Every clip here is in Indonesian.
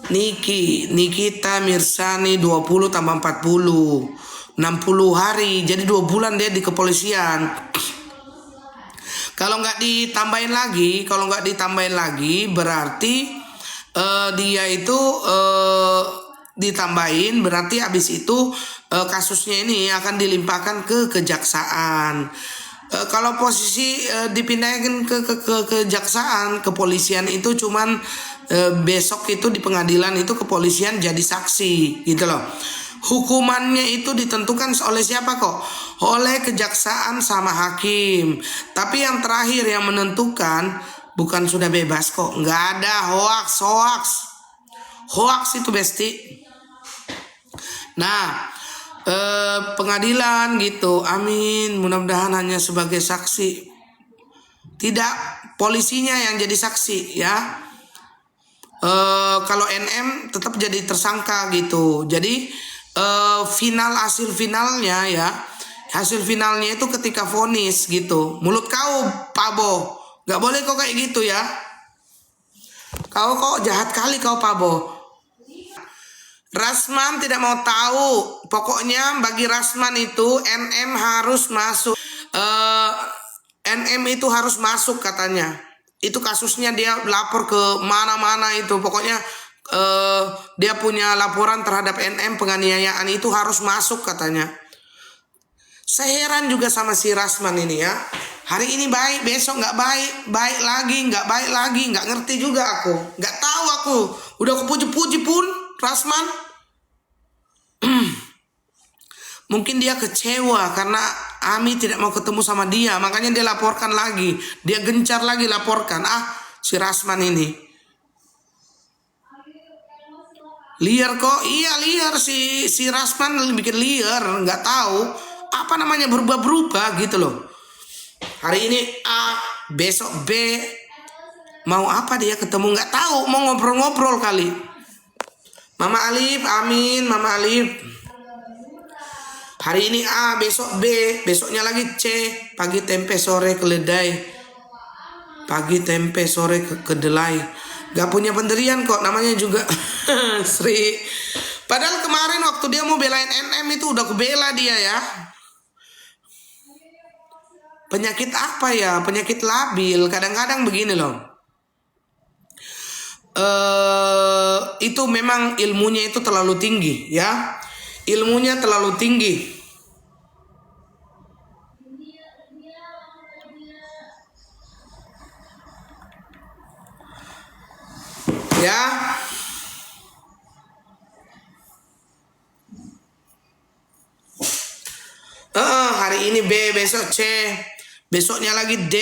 Nikita Mirzani 20 tambah 40 60 hari, jadi 2 bulan dia di kepolisian. Kalau nggak ditambahin lagi berarti dia itu ditambahin, berarti habis itu kasusnya ini akan dilimpahkan ke kejaksaan. Kalau posisi dipindahkan ke kejaksaan, kepolisian itu cuman besok itu di pengadilan itu kepolisian jadi saksi gitu loh. Hukumannya itu ditentukan oleh siapa kok? Oleh kejaksaan sama hakim. Tapi yang terakhir yang menentukan bukan sudah bebas kok. Nggak ada hoax itu besti. Nah, pengadilan gitu, amin, mudah-mudahan hanya sebagai saksi, tidak polisinya yang jadi saksi ya. Kalau NM tetap jadi tersangka gitu. Jadi hasil finalnya itu ketika vonis gitu. Mulut kau Pak Bo, nggak boleh kok kayak gitu ya. Kau kok jahat kali kau Pak Bo. Rasman tidak mau tahu. Pokoknya bagi Rasman itu NM harus masuk. NM itu harus masuk katanya. Itu kasusnya dia lapor ke mana-mana itu. Pokoknya dia punya laporan terhadap NM penganiayaan itu harus masuk katanya. Saya heran juga sama si Rasman ini ya. Hari ini baik, besok nggak baik, nggak baik lagi, nggak ngerti juga aku, nggak tahu aku. Udah kepuji-puji pun Rasman. Mungkin dia kecewa karena Ami tidak mau ketemu sama dia, makanya dia laporkan lagi, dia gencar lagi laporkan. Si Rasman ini liar kok, iya liar si Rasman bikin liar, nggak tahu apa namanya berubah-berubah gitu loh. Hari ini A, besok B, mau apa dia ketemu nggak tahu, mau ngobrol-ngobrol kali. Mama Alif, amin Mama Alif. Hari ini A, besok B, besoknya lagi C, pagi tempe sore keledai, pagi tempe sore kedelai. Gak punya pendirian kok, namanya juga Sri. Padahal kemarin waktu dia mau belain NM itu udah kebela dia ya. Penyakit apa ya? Penyakit labil. Kadang-kadang begini loh. Itu memang ilmunya itu terlalu tinggi ya. Ilmunya terlalu tinggi. Ya. Hari ini B, besok C, besoknya lagi D.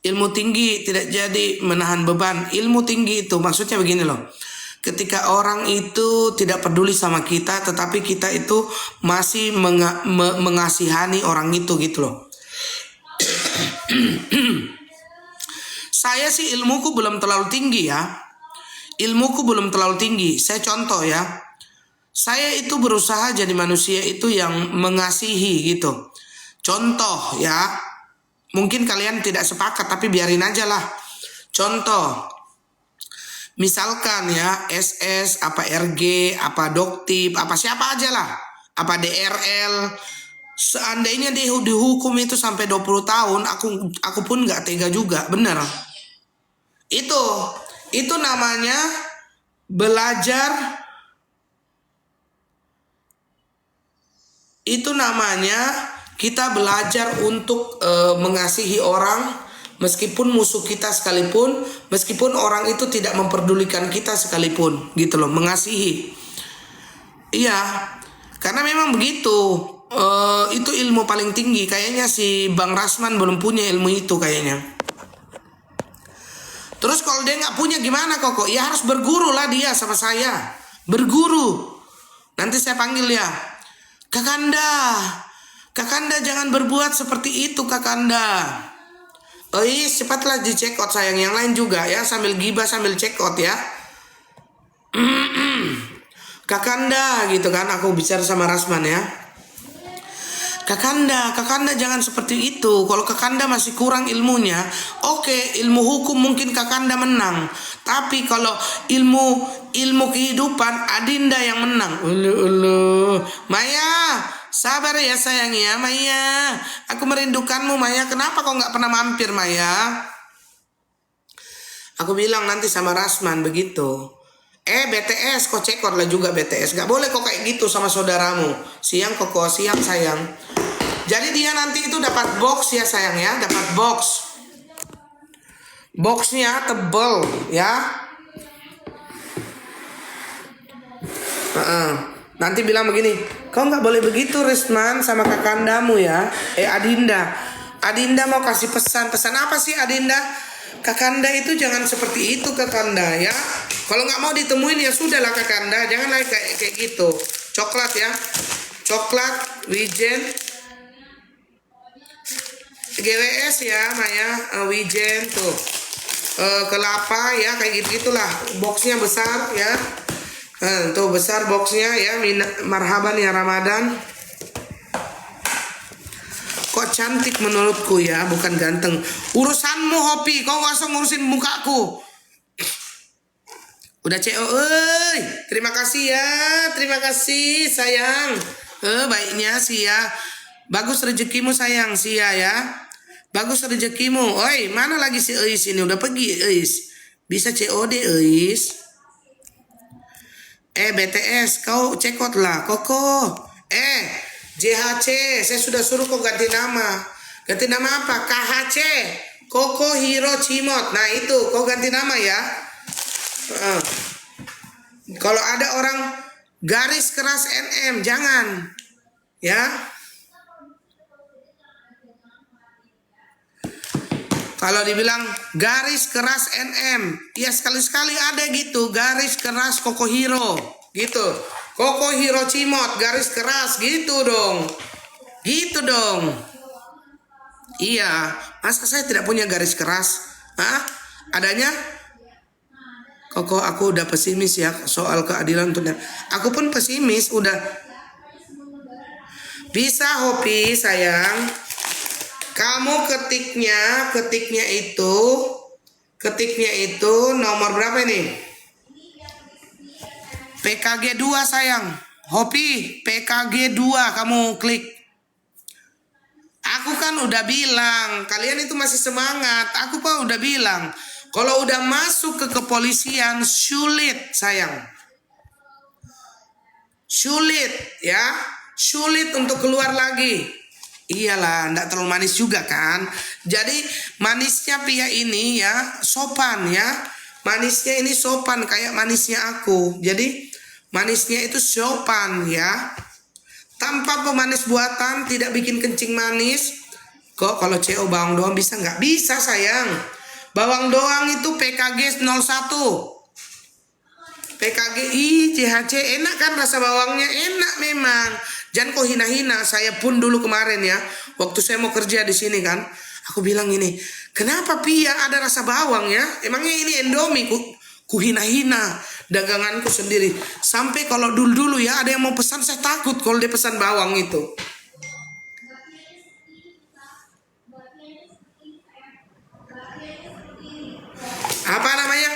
Ilmu tinggi tidak jadi menahan beban. Ilmu tinggi itu maksudnya begini loh. Ketika orang itu tidak peduli sama kita, tetapi kita itu masih mengasihani orang itu gitu loh. Saya sih ilmuku belum terlalu tinggi ya. Ilmuku belum terlalu tinggi. Saya contoh ya. Saya itu berusaha jadi manusia itu yang mengasihi gitu. Contoh ya. Mungkin kalian tidak sepakat tapi biarin aja lah. Contoh. Misalkan ya SS, apa RG, apa Doktip, apa siapa aja lah. Apa DRL. Seandainya dia dihukum itu sampai 20 tahun, aku pun gak tega juga, bener. Itu namanya belajar. Itu namanya kita belajar untuk mengasihi orang meskipun musuh kita sekalipun, meskipun orang itu tidak memperdulikan kita sekalipun, gitu loh, mengasihi. Iya, karena memang begitu. Itu ilmu paling tinggi. Kayaknya si Bang Rasman belum punya ilmu itu kayaknya. Terus kalau dia nggak punya gimana kok? Ya harus berguru lah dia sama saya. Berguru. Nanti saya panggil ya. Kakanda jangan berbuat seperti itu Kakanda. Cepatlah di check out sayang. Yang lain juga ya, sambil gibah sambil check out ya. Kakanda gitu kan, aku bicara sama Rasman ya. Kakanda jangan seperti itu. Kalau Kakanda masih kurang ilmunya, oke, ilmu hukum mungkin Kakanda menang. Tapi kalau ilmu kehidupan, Adinda yang menang. Ulu. Maya, sabar ya sayang ya, Maya. Aku merindukanmu, Maya. Kenapa kau nggak pernah mampir, Maya? Aku bilang nanti sama Rasman begitu. BTS, kau cekor lah juga BTS. Gak boleh kok kayak gitu sama saudaramu. Siang koko, siang sayang. Jadi dia nanti itu dapat box ya sayang ya. Dapat box. Boxnya tebel ya. Nanti bilang begini. Kau gak boleh begitu Risman sama kakandamu ya. Adinda. Adinda mau kasih pesan. Pesan apa sih Adinda? Kakanda itu jangan seperti itu Kakanda ya. Kalau nggak mau ditemuin ya sudahlah Kakanda, janganlah kayak gitu. Coklat ya, coklat, wijen, GWS ya Maya, wijen tuh, kelapa ya kayak gitulah. Boxnya besar ya, tuh besar boxnya ya. Marhaban ya Ramadan. Kok cantik menurutku ya, bukan ganteng. Urusanmu Hopi, kau gak usah ngurusin mukaku. Udah CEO, terima kasih ya, terima kasih sayang. Baiknya Sia, bagus rezekimu sayang Sia ya, bagus rezekimu. Oi, mana lagi si Eis ini? Udah pergi Eis, bisa COD Eis. BTS, kau cekot lah, Koko. JHC, saya sudah suruh kau ganti nama. Ganti nama apa? KHC, Koko Hiro Cimot. Nah itu, kau ganti nama ya. Kalau ada orang garis keras NM, jangan ya. Kalau dibilang garis keras NM, ya sekali-sekali ada gitu, garis keras Koko Hiro gitu. Koko Hiro Cimot, garis keras gitu dong. Gitu dong. Iya, masa saya tidak punya garis keras? Adanya? Koko, aku udah pesimis ya soal keadilan tuh. Aku pun pesimis udah. Bisa Hopi sayang. Kamu ketiknya itu nomor berapa ini? PKG 2 sayang. Hopi, PKG 2 kamu klik. Aku kan udah bilang, kalian itu masih semangat. Aku pak udah bilang, kalau udah masuk ke kepolisian sulit sayang. Sulit ya, sulit untuk keluar lagi. Iyalah, enggak terlalu manis juga kan. Jadi manisnya Pia ini ya sopan ya. Manisnya ini sopan kayak manisnya aku. Jadi manisnya itu sopan ya. Tanpa pemanis buatan, tidak bikin kencing manis. Kok kalau CO bawang doang bisa nggak? Bisa sayang. Bawang doang itu PKG 01. PKG JHC enak kan, rasa bawangnya enak memang. Jangan kau hina-hina. Saya pun dulu kemarin ya, waktu saya mau kerja di sini kan, aku bilang ini, kenapa Pia ada rasa bawang ya? Emangnya ini Indomie? Ku hina-hina daganganku sendiri. Sampai kalau dulu ya ada yang mau pesan, saya takut kalau dia pesan bawang itu. Apa namanya?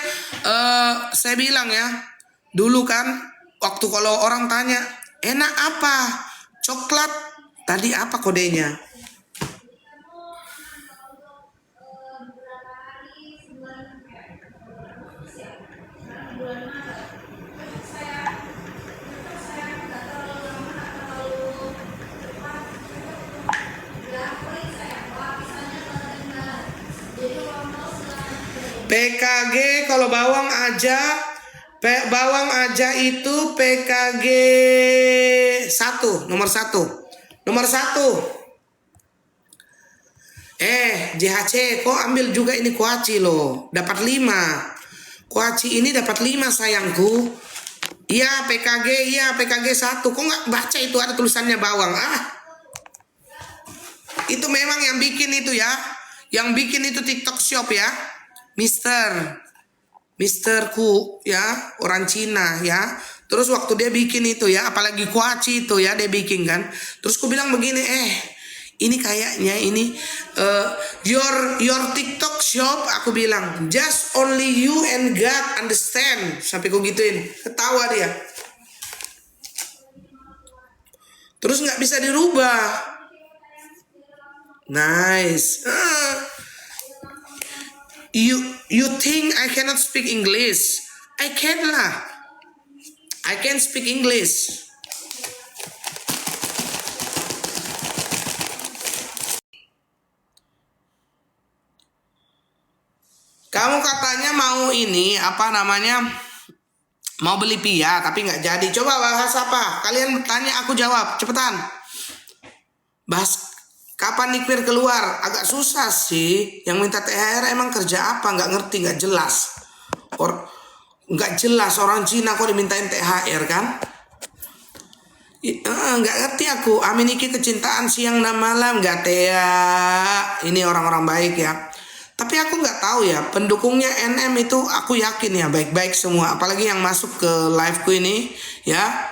Saya bilang ya, dulu kan waktu kalau orang tanya, enak apa? Coklat. Tadi apa kodenya? PKG kalau bawang aja itu PKG 1, nomor 1. JHC kok ambil juga ini kuaci loh, dapat 5. Kuaci ini dapat 5 sayangku. Iya PKG 1. Kok nggak baca itu ada tulisannya bawang? Itu memang yang bikin itu ya. Yang bikin itu TikTok Shop ya. Mister Ku ya, orang Cina ya. Terus waktu dia bikin itu ya, apalagi kuaci itu ya dia bikin kan. Terus ku bilang begini, ini kayaknya ini your TikTok shop, aku bilang just only you and God understand, sampai ku gituin, ketawa dia. Terus nggak bisa dirubah. Nice. You think I cannot speak English? I can lah. I can speak English. Kamu katanya mau ini apa namanya? Mau beli pia tapi nggak jadi. Coba bahas apa? Kalian tanya aku jawab. Cepetan. Bahas kapan Nikmir keluar? Agak susah sih. Yang minta THR emang kerja apa? Nggak ngerti, nggak jelas. Nggak jelas orang Cina kok dimintain THR kan? Nggak ngerti aku. Aminiki kecintaan siang dan malam, nggak Tea. Ini orang-orang baik ya. Tapi aku nggak tahu ya, pendukungnya NM itu aku yakin ya baik-baik semua. Apalagi yang masuk ke liveku ini ya,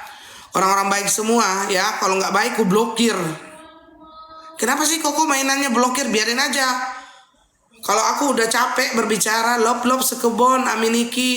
orang-orang baik semua ya. Kalau nggak baik aku blokir. Kenapa sih Koko mainannya blokir? Biarin aja. Kalau aku udah capek berbicara, lop sekebon Aminiki.